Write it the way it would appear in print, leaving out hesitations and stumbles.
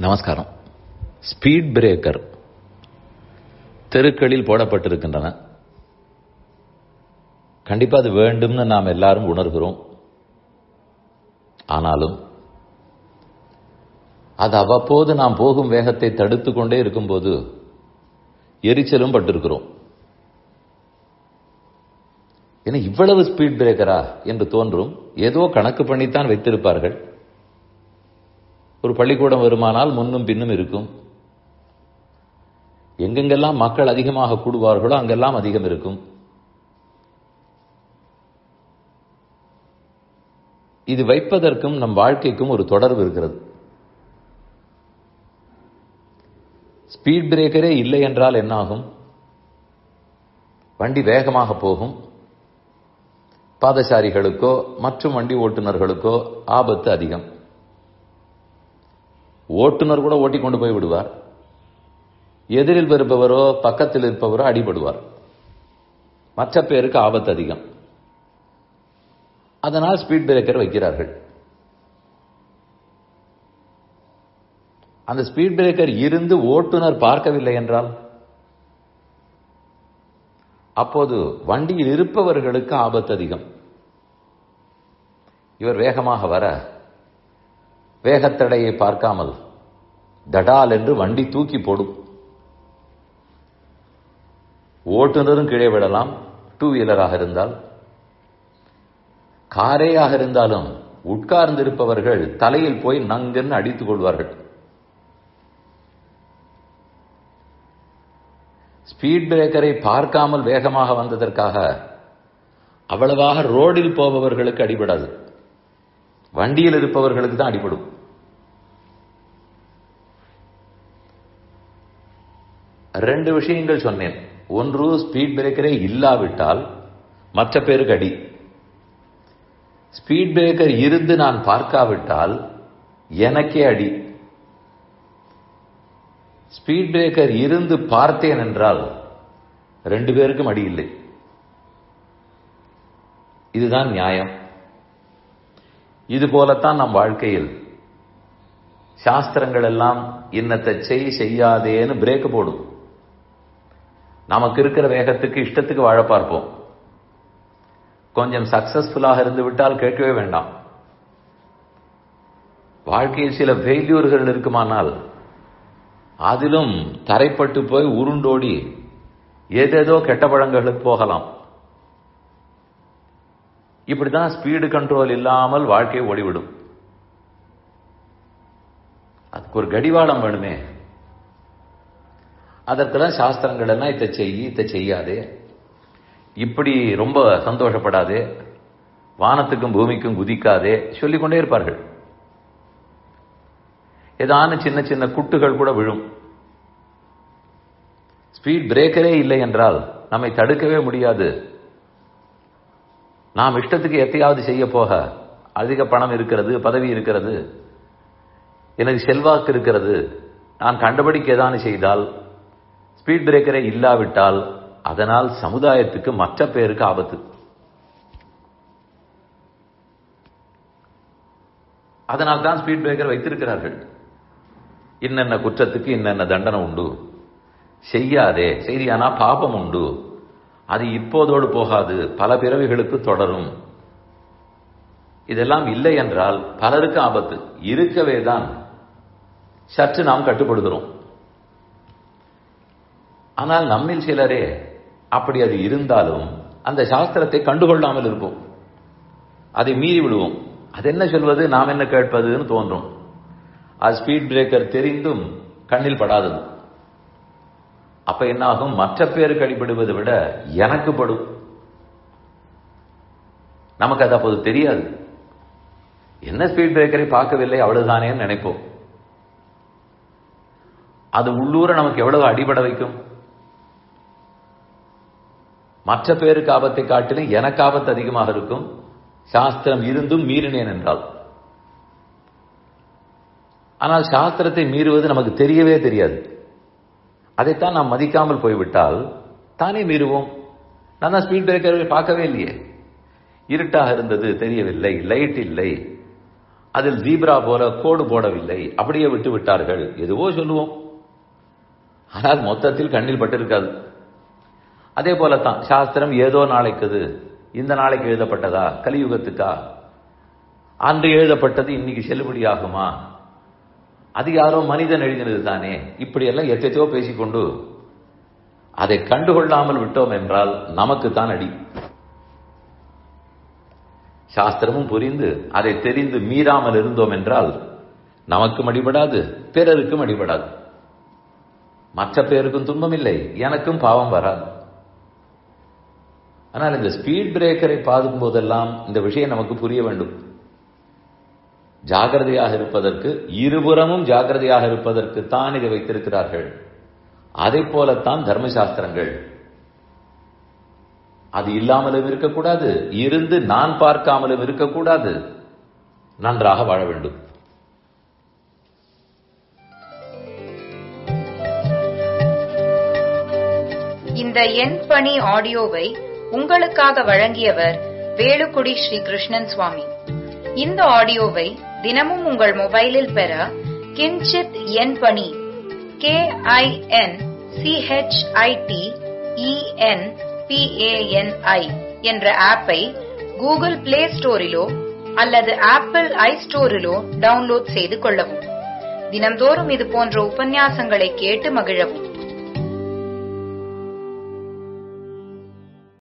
நமஸ்காரம். Speed breaker தெருக்களில் போடப்பட்டிருக்கின்றன. கண்டிப்பா அது வேண்டும்னு நாம் எல்லாரும் உணர்கிறோம். ஆனாலும் அது அவ்வப்போது நாம் போகும் வேகத்தை தடுத்து கொண்டே இருக்கும்போது எரிச்சலும் பட்டிருக்கிறோம். ஏன்னா இவ்வளவு ஸ்பீட் பிரேக்கரா என்று தோன்றும். ஏதோ கணக்கு பண்ணித்தான் வைத்திருப்பார்கள். ஒரு பள்ளிக்கூடம் வருமானால் முன்னும் பின்னும் இருக்கும். எங்கெங்கெல்லாம் மக்கள் அதிகமாக கூடுவார்களோ அங்கெல்லாம் அதிகம் இருக்கும். இது வைப்பதற்கும் நம் வாழ்க்கைக்கும் ஒரு தொடர்பு இருக்கிறது. ஸ்பீட் பிரேக்கரே இல்லை என்றால் என்னாகும்? வண்டி வேகமாக போகும். பாதசாரிகளுக்கோ மற்றும் வண்டி ஓட்டுநர்களுக்கோ ஆபத்து அதிகம். ஓட்டுநர் கூட ஓட்டி கொண்டு போய் விடுவார். எதிரில் வருபவரோ பக்கத்தில் இருப்பவரோ அடிபடுவார். மற்ற பேருக்கு ஆபத்து அதிகம். அதனால் ஸ்பீட் பிரேக்கர் வைக்கிறார்கள். அந்த ஸ்பீட் பிரேக்கர் இருந்து ஓட்டுநர் பார்க்கவில்லை என்றால் அப்போது வண்டியில் இருப்பவர்களுக்கு ஆபத்து அதிகம். இவர் வேகமாக வர வேகத்தடையை பார்க்காமல் தடால் என்று வண்டி தூக்கி போடும். ஓட்டுநரும் கீழே விடலாம். டூ வீலராக இருந்தால், காரேயாக இருந்தாலும் உட்கார்ந்திருப்பவர்கள் தலையில் போய் நங்கன்னு அடித்துக் கொள்வார்கள். ஸ்பீட் பிரேக்கரை பார்க்காமல் வேகமாக வந்ததற்காக அவ்வளவாக ரோடில் போபவர்களுக்கு அடிபடாது. வண்டியில் இருப்பவர்களுக்கு தான் அடிபடும். ரெண்டு விஷயங்கள் சொன்னேன். ஒன்று, ஸ்பீட் பிரேக்கரே இல்லாவிட்டால் மற்ற பேருக்கு அடி. ஸ்பீட் பிரேக்கர் இருந்து நான் பார்க்காவிட்டால் எனக்கே அடி. ஸ்பீட் பிரேக்கர் இருந்து பார்த்தேன் என்றால் ரெண்டு பேருக்கும் அடி இல்லை. இதுதான் நியாயம். இது போலத்தான் நம் வாழ்க்கையில் சாஸ்திரங்கள் எல்லாம் இன்னத்தை செய்யாதேன்னு பிரேக் போடும். நமக்கு இருக்கிற வேகத்துக்கு இஷ்டத்துக்கு வாழ பார்ப்போம். கொஞ்சம் சக்சஸ்ஃபுல்லாக இருந்து விட்டால் கேட்கவே வேண்டாம். வாழ்க்கையில் சில ஃபெயில்யூர்கள் இருக்குமானால் அதிலும் தரைப்பட்டு போய் உருண்டோடி ஏதேதோ கெட்ட பழங்களுக்கு போகலாம். இப்படிதான் ஸ்பீடு கண்ட்ரோல் இல்லாமல் வாழ்க்கையை ஓடிவிடும். அதுக்கு ஒரு கடிவாளம் வேணுமே. அதற்குதான் சாஸ்திரங்கள் எல்லாம் இதை செய்யாதே, இப்படி ரொம்ப சந்தோஷப்படாதே, வானத்துக்கும் பூமிக்கும் குதிக்காதே சொல்லிக்கொண்டே இருப்பார்கள். ஏதான சின்ன சின்ன குட்டுகள் கூட விழும். ஸ்பீட் பிரேக்கரே இல்லை என்றால் நம்மை தடுக்கவே முடியாது. நாம் இஷ்டத்துக்கு எத்தையாவது செய்ய போக அதிக பணம் இருக்கிறது, பதவி இருக்கிறது, எனக்கு செல்வாக்கு இருக்கிறது, நான் கண்டபடிக்கு ஏதானு செய்தால், ஸ்பீட் பிரேக்கரே இல்லாவிட்டால் அதனால் சமுதாயத்துக்கு மற்ற பேருக்கு ஆபத்து. அதனால் தான் ஸ்பீட் பிரேக்கர் வைத்திருக்கிறார்கள். இன்னென்ன குற்றத்துக்கு இன்னென்ன தண்டனை உண்டு, செய்யாதே, செய்தியானா பாபம் உண்டு, அது இப்போதோடு போகாது, பல பிறவிகளுக்கு தொடரும். இதெல்லாம் இல்லை என்றால் பலருக்கு ஆபத்து. இருக்கவே தான் சற்று நாம் கட்டுப்படுகிறோம். ஆனால் நம்மில் சிலரே அப்படி அது இருந்தாலும் அந்த சாஸ்திரத்தை கண்டுகொள்ளாமல் இருப்போம். அதை மீறி விடுவோம். அது என்ன சொல்வது, நாம் என்ன கேட்பதுன்னு தோன்றும். அது ஸ்பீட் பிரேக்கர் தெரிந்தும் கண்ணில் படாதது. அப்ப என்ன ஆகும்? மற்ற பேருக்கு அடிபடுவதை விட எனக்கு படும். நமக்கு அது அப்போது தெரியாது. என்ன ஸ்பீட் பிரேக்கரை பார்க்கவில்லை அவ்வளவுதானே நினைப்போம். அது உள்ளூர நமக்கு எவ்வளவு அடிபட வைக்கும். மற்ற பேருக்கு ஆபத்தை காட்டிலும் எனக்கு ஆபத்து அதிகமாக இருக்கும். சாஸ்திரம் இருந்தும் மீறினேன் என்றால். ஆனால் சாஸ்திரத்தை மீறுவது நமக்கு தெரியவே தெரியாது. அதைத்தான் நாம் மதிக்காமல் போய்விட்டால் தானே மீறுவோம். நான் தான் ஸ்பீட் பிரேக்கரை பார்க்கவே இல்லையே, இருட்டாக இருந்தது தெரியவில்லை, லைட் இல்லை, அதில் ஜீப்ரா போல கோடு போடவில்லை, அப்படியே விட்டு விட்டார்கள், எதுவோ சொல்லுவோம். ஆனால் மொத்தத்தில் கண்ணில் பட்டிருக்காது. அதே போலத்தான் சாஸ்திரம் ஏதோ நாளைக்குது, இந்த நாளைக்கு எழுதப்பட்டதா, கலியுகத்துக்கா, அன்று எழுதப்பட்டது இன்னைக்கு செல்லுபடியாகுமா, அது யாரோ மனிதன் எழுதினது தானே, இப்படியெல்லாம் எத்தையோ பேசிக்கொண்டு அதை கண்டுகொள்ளாமல் விட்டோம் என்றால் நமக்குத்தான் அடி. சாஸ்திரமும் புரிந்து அதை தெரிந்து மீறாமல் இருந்தோம் என்றால் நமக்கும் அடிபடாது, பிறருக்கும் அடிபடாது. மற்ற பேருக்கும் துன்பம் இல்லை, எனக்கும் பாவம் வராது. ஆனால் இந்த ஸ்பீட் பிரேக்கரை பார்க்கும் போதெல்லாம் இந்த விஷயம் நமக்கு புரிய வேண்டும். ஜாகிரதையாக இருப்பதற்கு, இருபுறமும் ஜாகிரதையாக இருப்பதற்கு தான் இதை வைத்திருக்கிறார்கள். அதை போலத்தான் தர்மசாஸ்திரங்கள். அது இல்லாமலும் இருக்கக்கூடாது, இருந்து நான் பார்க்காமலும் இருக்கக்கூடாது, நன்றாக வாழ வேண்டும். இந்த என் பணி ஆடியோவை உங்களுக்காக வழங்கியவர் வேலுக்குடி ஸ்ரீ கிருஷ்ணன் சுவாமி. இந்த ஆடியோவை தினமும் உங்கள் மொபைலில் பெற கிஞ்சித் என் பணி KINCHITENPANI என்ற ஆப்பை கூகுள் பிளே ஸ்டோரிலோ அல்லது ஆப்பிள் ஐ ஸ்டோரிலோ டவுன்லோட் செய்து கொள்ளவும். தினம்தோறும் இது போன்ற உபன்யாசங்களை கேட்டு மகிழவும்.